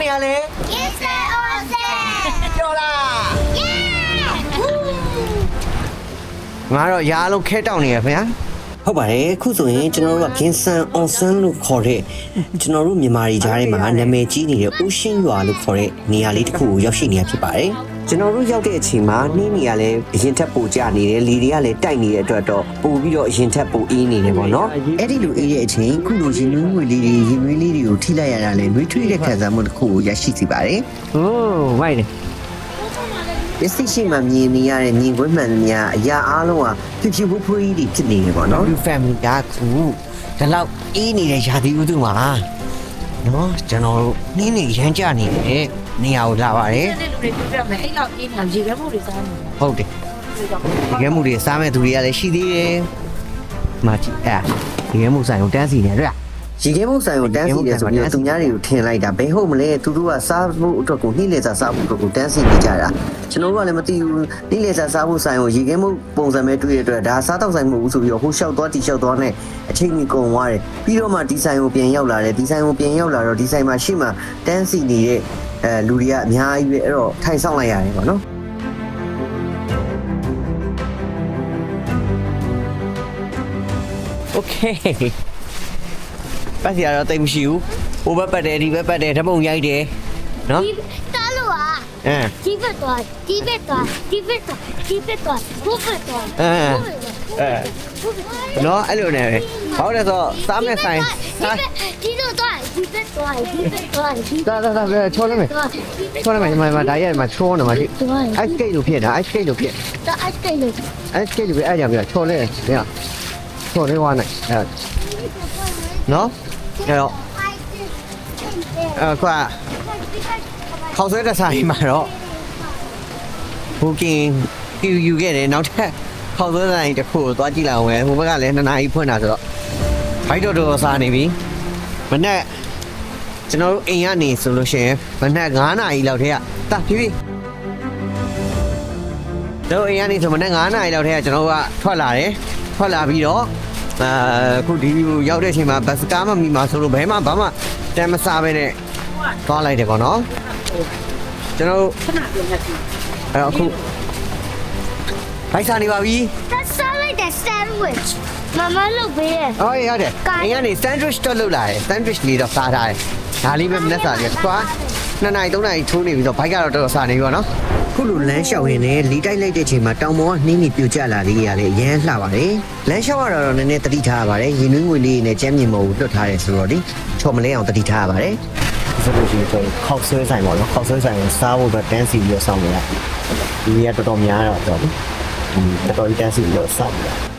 နေရလဲ Yes, Jose. ပြောလား Yeah. ငါတော့ရာလုံးခဲတောက်နေရခင်ဗျာ ဟုတ်ပါတယ်အခုဆိုရင်ကျွန်တော်တို့ကဂင်ဆန်အွန်ဆန်လို့ခေါ်တဲ့ကျွန်တော်တို့မြန်မာပြည်ကြားထဲမှာနာမည်ကြီးနေတဲ့ဥရှင်းရွာလို့ခေါ်တဲ့နေရာလေးတစ်ခုကိုရောက်ရှိနေရဖြစ်ပါတယ်ကျွန်တော်တို့ရောက်တဲ့အချိန်မှာနှင်းနေရလဲအရင်ထက်ပိုကျနေတယ်လေတွေကလည်းတိုက်နေတဲ့အတွက်တော့ပို့ပြီးတော့အရင်ထက်ပိုအေးနေတယ်ပေါ့နော်အဲ့ဒီလိုအေးတဲ့အချိန်ခုလိုရင်နွေးငွေလေးတွေရင်နွေးလေးတွေကိုထိလိုက်ရတာလဲနှွေးထွေးတဲ့ခံစားမှုတစ်ခုကိုရရှိစေပါတယ် ဟိုးဝိုက်တယ် ပစ္စည်းရှိမှမြင်နေရတဲ့မြင်ကွင်းမှန်များအရာအားလုံးကဖြည်းဖြည်းဖွေးဖွေးကြီးဖြစ်နေတယ်ပေါ့နော် လူ family ကခုဒီလောက်အေးနေတဲ့ရာသီဥတုမှာနော်ကျွန်တော်တို့နှင်းနေရမ်းကြနေတယ်နေရာကိုလာပါတယ် တဲ့လူတွေပြောပြမယ်အဲ့လောက်အေးနေရေခဲမှုတွေစားနေတယ် ဟုတ်တယ်ဒီကဲမှုတွေစားမဲ့သူတွေကလည်းရှိသေးတယ်မာကြည့်အဲ့ဒီကဲမှုဆိုင်ကိုတန်းစီနေတွေ့ ရေခဲမုတ်ဆိုင်ကိုတန်းစီတယ်ဆိုပြီးသူများတွေကိုထင်လိုက်တာဘယ်ဟုတ်မလဲသူတို့ကစားဖို့အတွက်ကိုနှိမ့်လေစာစားဖို့အတွက်ကိုတန်းစီနေကြတာကျွန်တော်တို့ကလည်းမသိဘူးနှိမ့်လေစာစားဖို့ဆိုင်ကိုရေခဲမုတ်ပုံစံပဲတွေ့ရတဲ့အတွက်ဒါစားတော့ဆိုင်မဟုတ်ဘူးဆိုပြီးတော့ဟိုလျှောက်သွားတီလျှောက်သွားနဲ့အချိန်ကြီးကုန်သွားတယ်ပြီးတော့မှဒီဆိုင်ကိုပြန်ရောက်လာတယ်ဒီဆိုင်ကိုပြန်ရောက်လာတော့ဒီဆိုင်မှာရှေ့မှာတန်းစီနေတဲ့လူတွေကအများကြီးပဲအဲ့တော့ထိုင်ဆောင်လိုက်ရတယ်ပေါ့နော် โอเคပတ်စီရတော့တိတ်မရှိဘူးဟိုဘက်ပတ်တယ်ဒီဘက်ပတ်တယ်ဓပုံရိုက်တယ်နော် Talua. အဲ Tibetwa. Hubetwa. နော်အဲ့လိုနဲ့ပဲဟောတယ်ဆိုစားမဲ့ဆိုင်စား Tibetwa. ဒါချောလိုက်မယ်ချောလိုက်မယ်မဒါရဲမှာချောနေမှာရှိအိုက်စကိတ်လို့ဖြစ်တာအိုက်စကိတ်လို့ဖြစ် The ice cream. အိုက်စကိတ်လို့ပဲအဲ့ကြောင့်ပြချောလဲညချောလေးဝါနိုင်အဲ့နော်အဲ့တော့ကွာခေါက်ဆွဲတဲ့ဆိုင်မှာတော့ booking ယူခဲ့တယ်နောက်ထပ်ခေါက်ဆွဲတဲ့ဆိုင်တစ်ခုကိုသွားကြည့်လိုက်အောင်ပဲဟိုဘက်ကလည်း2နာရီဖွင့်တာဆိုတော့ဘိုက်တော်စားနေပြီမနေ့ကျွန်တော်တို့အိမ်ကနေဆိုလို့ရှိရင်မနေ့9နာရီလောက်တည်းကတာဖြည်းဖြည်းတို့အိမ်ကနေဆိုမနေ့9နာရီလောက်တည်းကကျွန်တော်တို့ကထွက်လာတယ်ထွက်လာပြီးတော့အခုဒီရောက်တဲ့အချိန်မှာဘတ်စကားမမီမှာဆိုလို့ဘယ်မှဘာမှတမ်းမစားပဲနဲ့သွားလိုက်တယ်ပေါ့နော်ကျွန်တော် ခဏပြောနေပြီ အဲ့တော့အခုဘိုက်စားနေပါပြီ That sound like a sandwich. Mama look here. အော်ဟုတ်တယ်အိမ်ကနေ sandwich တော့လုပ်လာတယ် sandwich လေးတော့စားထားတယ်ဒါလေးပဲမနေ့စားတယ်ကွာ2နာရီ3နာရီထိုးနေပြီးတော့ဘိုက်ကတော့တော်တော်စားနေပြီပေါ့နော် ခုလိုလမ်းလျှောက်ရင်းနဲ့လီတိုက်လိုက်တဲ့အချိန်မှာတောင်ပေါ်ကနှင်းနေပြိုကျလာလေးရလေအရန်လှပါတယ်လမ်းလျှောက်ရတော့နည်းနည်းတတိထားရပါတယ်ရင်နှွေးငွေလေးနဲ့ကြမ်းမြင်မုံကိုလွတ်ထားတယ်ဆိုတော့ဒီချော်မလဲအောင်တတိထားရပါတယ်ဆိုလို့ရှိရင်ခေါက်ဆွဲဆိုင်ပေါ့နော်ခေါက်ဆွဲဆိုင်ကိုစားဖို့ပဲတန်းစီပြီးတော့စောင့်နေရဒီကတော်တော်များတော့တော်တော်ကြီးတန်းစီပြီးတော့စောင့်နေရ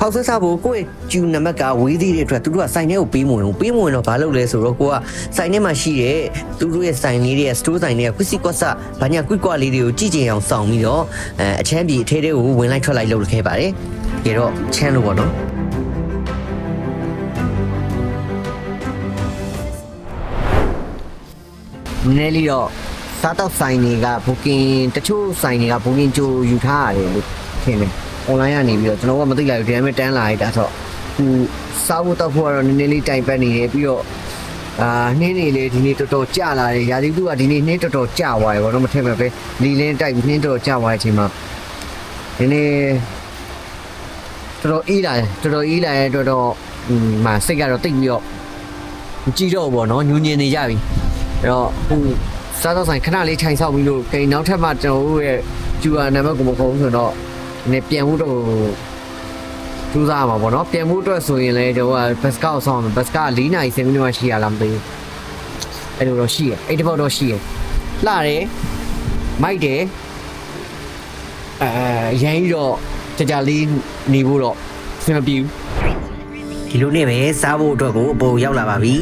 ခေါက်ဆွဲစားဖို့ကိုယ့်ကျူနံပါတ်ကဝေးသေးတဲ့အတွက်သူတို့ကစိုင်ထဲကိုပေးမဝင်တော့ဘာလုပ်လဲဆိုတော့ကိုကစိုင်ထဲမှာရှိတဲ့သူတို့ရဲ့စိုင်လေးတွေကစတိုးစိုင်တွေကကွစီကွဆဘာညာကွိကွလေးတွေကိုကြည့်ကြအောင်စောင့်ပြီးတော့အချမ်းပြေအထဲထဲကိုဝင်လိုက်ထွက်လိုက်လုပ်ခဲ့ပါတယ်။ကြတော့ချမ်းလို့ပေါ့နော်။နည်းလေးတော့စားတော့ဆိုင်တွေက booking တချို့ဆိုင်တွေက booking ကြိုယူထားရတယ်လို့ထင်တယ်။ online ကနေပြီးတော့ကျွန်တော်ကမသိလိုက်ဘူးဒီနေ့တန်းလာလိုက်တာဆိုတော့စားဖို့တော့ဖို့ကတော့နည်းနည်းလေးတိုင်ပတ်နေတယ်ပြီးတော့နှင်းနေလေဒီနေ့တော်တော်ကြာလာတယ်ရာသီဥတုကဒီနေ့နှင်းတော်တော်ကြာသွားတယ်ဘောတော့မထင်မဲ့ပဲလီလင်းတိုက်နှင်းတော်တော်ကြာသွားတဲ့အချိန်မှာဒီနေ့တော်တော်အေးလာတယ်တော်တော်မှစိတ်ကတော့တိတ်ပြီးတော့မကြည့်တော့ဘူးပေါ့နော်ညူညင်နေကြပြီအဲ့တော့ဟိုစားတော့ဆိုင်ခဏလေးထိုင်ဆောက်ပြီးလို့ကိန်းနောက်ထပ်မှကျွန်တော်တို့ရဲ့ကျူအာနံပါတ်ကိုမခေါ်ဘူးဆိုတော့နေပြန်ဖို့တော့ကျူးစားမှာပေါ့နော်ပြန်ဖို့အတွက်ဆိုရင်လည်းကျွန်တော်ကဘတ်စကားကိုဆောင်းမယ်ဘတ်စကား4နာရီ10မိနစ်မှရှိရလားမသိဘူးအဲ့လိုတော့ရှိရအဲ့ဒီဘောက်တော့ရှိရလှတယ်မိုက်တယ်ရမ်းကြီးတော့ကြာလေးနေဖို့တော့အဆင်မပြေဘူးဒီလိုနဲ့ပဲစားဖို့အတွက်ကိုအပေါ်ရောက်လာပါပြီ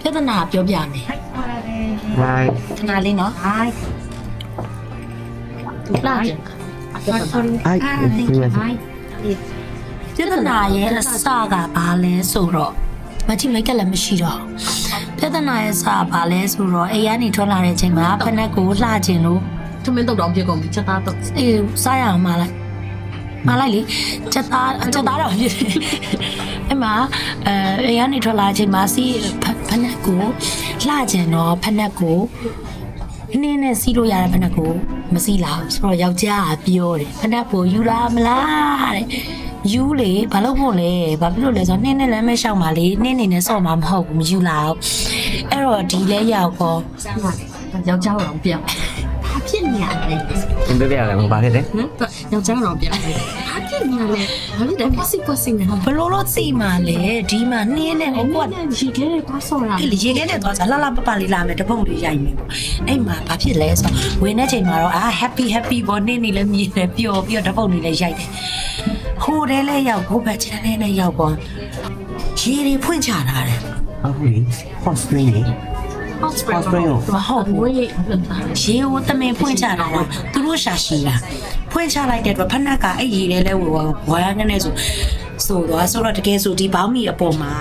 ပြဿနာပြောပြမယ် right ခဏလေးနော်တူလာကြ ai ပြဿနာရဲ့အစကဘာလဲဆိုတော့မချိမိတ်ကလည်းမရှိတော့ပြဿနာရဲ့အစကဘာလဲဆိုတော့အိမ်ကနေထွက်လာတဲ့အချိန်မှာဖက်နက်ကိုလှကျင်လို့ ထမင်းတော့တောင်ဖြစ်ကုန်ပြီချက်သားတော့ အေးစားရအောင်မလား မှားလိုက်လေချက်သားတော့ဖြစ်တယ်အဲ့မှာအဲရနေထွက်လာချိန်မှာစီဖနက်ကိုလှကျင်တော့ဖနက်ကိုနင်းနဲ့စီးလို့ရတဲ့ဖနက်ကိုမစီးလာဆိုတော့ယောက်ျားကပြောတယ်ဖနက်ကိုယူလာမလားတဲ့ယူလေဘာလို့ဖို့လဲဘာဖြစ်လို့လဲဆိုတော့နင်းနဲ့လည်းမလျှောက်ပါလေနင်းနေနဲ့စော့မှာမဟုတ်ဘူးမယူလာဘူးအဲ့တော့ဒီလဲရောက်တော့ယောက်ျားတော့ပြောင်းဘာဖြစ်နေရလဲ သင်ပြပြရတယ်ဘာဖြစ်လဲ နော်ယောက်ျားတော့ပြောင်းဘာဖြစ်နေရလဲဘာဖြစ်တယ်ကိုစီနေဘလို့လို့စီမာလဲဒီမှာနင်းနဲ့ဟိုကရေခဲနဲ့သွားဆော့တာရေခဲနဲ့သွားစားလှပလေးလာမယ်တပုံလေးရိုက်မယ်ပေါ့အဲ့မှာဘာဖြစ်လဲဆိုဝင်တဲ့ချိန်မှာတော့happy ဘောနင်းနေလည်းမြည်တယ်ပျော်ပြီးတော့တပုံလေးလည်းရိုက်တယ်ဟိုတဲလဲရောက်ဘုတ်ဘက်ချမ်းနဲ့ရောက်ပေါ့ရေတွေဖွင့်ချတာတယ် ဟုတ်ပြီ hot spring လေ hot spring မဟုတ်ဘူးရေကိုတမင်ဖွင့်ချတာတော့သူတို့ရှာရှိတာဖွင့်ချလိုက်တဲ့အတွက်ဖနက်ကအဲ့ရေထဲလဲဝါရနဲ့ဆိုတော့ဆိုတော့တကယ်ဆိုဒီဘောင်းမီအပေါ်မှာ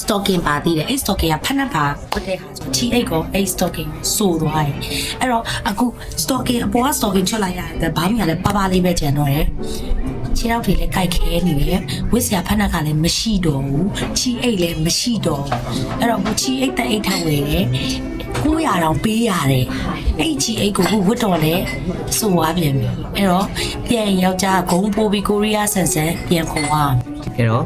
stocking ပါသေးတယ်အဲ့ stocking ကဖနက်ပါဟုတ်တဲ့ဟာဆို T8 ကိုအဲ့ stocking ဆိုသွားတယ်အဲ့တော့အခု stocking အပေါ်က stocking ချွတ်လိုက်ရတယ်ဘောင်းမီကလည်းပါလေးပဲကျန်တော့တယ်ခြေထောက်တွေလည်းကြိုက်ခဲနေတယ်ဝစ်စရာဖနက်ကလည်းမရှိတော့ဘူးချီအိတ်လည်းမရှိတော့အဲ့တော့ကိုချီအိတ်တဲ့အိတ်ထောက်ဝယ်တယ်900တောင်ပေးရတယ်အဲ့ချီအိတ်ကိုဝတ်တော်လဲစိုးသွားပြန်ပြီအဲ့တော့ပြန်ယောက်ျားဂုံပိုးပြီးကိုရီးယားဆန်ပြန်ခေါ်သွား အဲ့တော့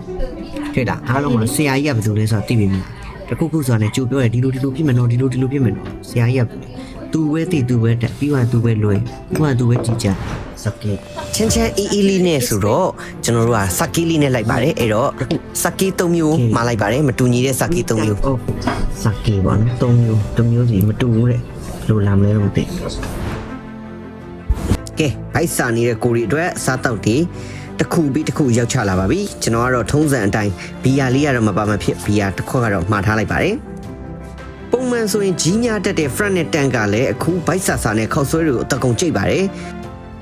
တွေ့တာအားလုံးကဆရာကြီးကဘယ်သူလဲဆိုတော့သိပြီမလားတခုခုဆိုတော့လည်းကြိုပြောတယ်ဒီလိုဖြစ်မယ်နော်ဒီလိုဖြစ်မယ်နော်ဆရာကြီးကသူပဲသိသူပဲတက်ပြီးမှသူပဲလွယ်ပြီးမှသူပဲကြည်ကြစကေး ချမ်းအီလီနဲ့ဆိုတော့ကျွန်တော်တို့ကစကီလီနဲ့လိုက်ပါတယ်အဲ့တော့စကီ3မျိုးမှာလိုက်ပါတယ်မတူညီတဲ့စကီ3မျိုး ဟုတ်စကေးပေါ့နော်3မျိုး2မျိုးစီမတူဘူးတဲ့လိုလာမလဲတော့မသိ ကဲဘိုက်စာနေတဲ့ကိုရီအတွက်စားတောက်တွေတစ်ခုပြီးတစ်ခုရောက်ချလာပါပြီကျွန်တော်ကတော့ထုံးစံအတိုင်းဘီယာလေးကတော့မပါမဖြစ်ဘီယာတစ်ခွက်ကတော့မှားထားလိုက်ပါတယ်ပုံမှန်ဆိုရင်ကြီးညာတက်တဲ့ front နဲ့တန်ကလည်းအခုဘိုက်စာနဲ့ခောက်ဆွဲတွေကိုအတကုံကြိတ်ပါတယ်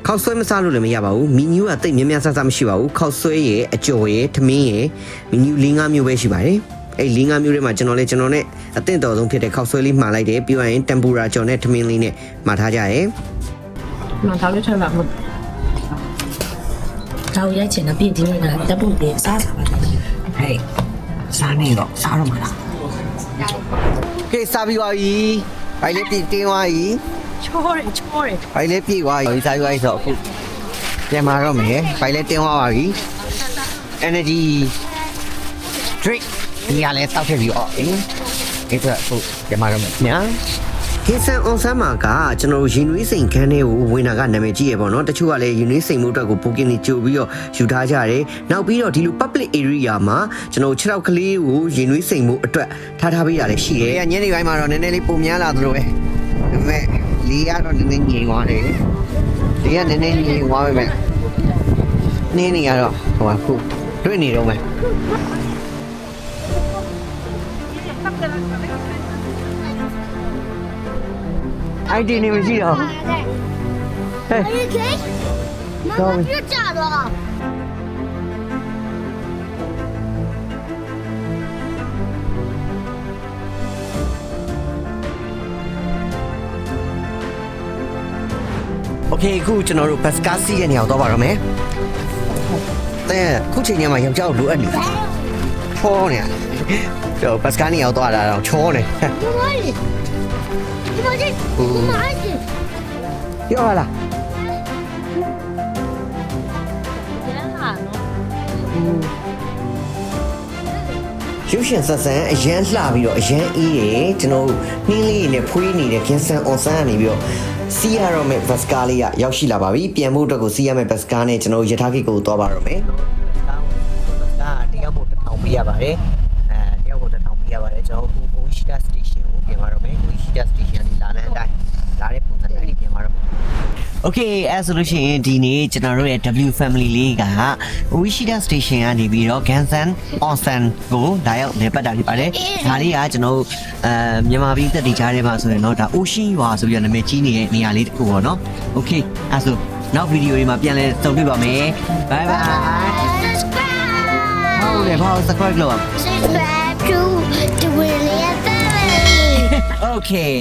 ခောက်ဆွဲမစားလို့လည်းမရပါဘူးမီနူးကတိတ်များများဆဆမရှိပါဘူးခောက်ဆွဲရဲ့အကျော်ရဲ့ထမင်းရဲ့မီနူး၄-၅မျိုးပဲရှိပါတယ်အဲ့၄-၅မျိုးထဲမှာကျွန်တော်နဲ့အသင့်တော်ဆုံးဖြစ်တဲ့ခောက်ဆွဲလေးမှာလိုက်တယ်ပြီးရင်တမ်ပူရာကျော်နဲ့ထမင်းလေးနဲ့မှာထားကြရဲမှာထားလို့ချက်လာမှာတောက်ရိုက်ချင်တဲ့ပြင်ဒီနေ့ကတပ်ဖို့ပြင်စားပါဟဲ့စားနေတော့စားတော့မလား ကဲစားပြီးပါပြီဘိုင်လေးပြင်းတင်းသွားပြီ ချောတယ်ဘိုင်လေးပြေးသွားပြီစားပြီးသွားပြီဆိုတော့အခုပြန်มาတော့မယ်ဘိုင်လေးတင်းသွားပါပြီ energy drink ဒီကလည်းတောက်ထည့်ပြီးတော့အဲ့ဒါအခုပြန်มาတော့မယ်ညာဟေးဆန်အောင်ဆမ်းမာကကျွန်တော်ရင်နွေးစိန်ခန်းထဲကိုဝင်တာကနာမည်ကြီးရပေါ့နော်တချို့ကလည်းရင်နွေးစိန်မှုအတွက်ကို booking တွေကြိုပြီးတော့ယူထားကြတယ်နောက်ပြီးတော့ဒီလို public area မှာကျွန်တော်6ထောက်ကလေးကိုရင်နွေးစိန်မှုအတွက်ထားပေးတာလည်းရှိတယ်ညနေပိုင်းမှာတော့နည်းနည်းလေးပုံများလာသလိုပဲဒါပေမဲ့လေးကတော့နည်းနည်းငြိမ်သွားတယ်လေးကနည်းနည်းငြိမ်သွားပဲနင်းနေရတော့ဟိုခုတွေ့နေတော့မယ်အိုင်ဒီနေမရှိတော့ဟဲ့ Okay. Mama, you're dead off. Okay ခုကျွန်တော်တို့ဘတ်စကားစီးတဲ့နေရာကိုတော့ပါတော့မယ်တဲ့ခုချိန်ညမှာယောက်ျားကိုလိုအပ်နေချောနေရတယ်ကျွန်တော်ဘတ်စကားနေရာကိုတော့လာတော့ချောနေ ပြောလာရုပ်ရှင်ဆက်ဆံအရန်လှပြီးတော့အရန်အေးတယ်ကျွန်တော်နှင်းလေးနဲ့ဖွေးနေတဲ့ခင်းဆန်အွန်ဆန်ကနေပြီးတော့စီးရတော့မဲ့ဘတ်စကားလေးကရောက်ရှိလာပါပြီပြန်ဖို့အတွက်ကိုစီးရမဲ့ဘတ်စကားနဲ့ကျွန်တော်ရထားကိတ်ကိုသွားပါတော့မယ်ဘတ်စကားတရားဖို့1000ပေးရပါတယ်တရားဖို့1000ပေးရပါတယ်ကျွန်တော်အခု Oishida Station ကိုပြန်ပါတော့မယ် Oishida Station ကနေလာတဲ့အတိုင်းလာတဲ့ပုံစံတိုင်းပြန်ပါတော့Okay အဲ့ဆိုလို့ရှိရင်ဒီနေ့ကျွန်တော်တို့ရဲ့ W family လေးက Oishida Station ကနေပြီးတော့ Gansan Onsen ကိုလာရောက်နေပတ်တာဖြစ်ပါတယ်။ဒါလေးကကျွန်တော်မြန်မာပြည်သက်တွေကြားထဲမှာဆိုရင်တော့ဒါ Ocean ရွာဆိုပြီးတော့နာမည်ကြီးနေတဲ့နေရာလေးတစ်ခုပေါ့နော်။ Okay အဲ့ဆိုနောက်ဗီဒီယိုတွေမှာပြန်လဲဆုံတွေ့ပါမယ်။ Bye bye. Subscribe. ဟုတ်တယ်ဘာလို့ subscribe လုပ်အောင် Subscribe to the William family. Okay.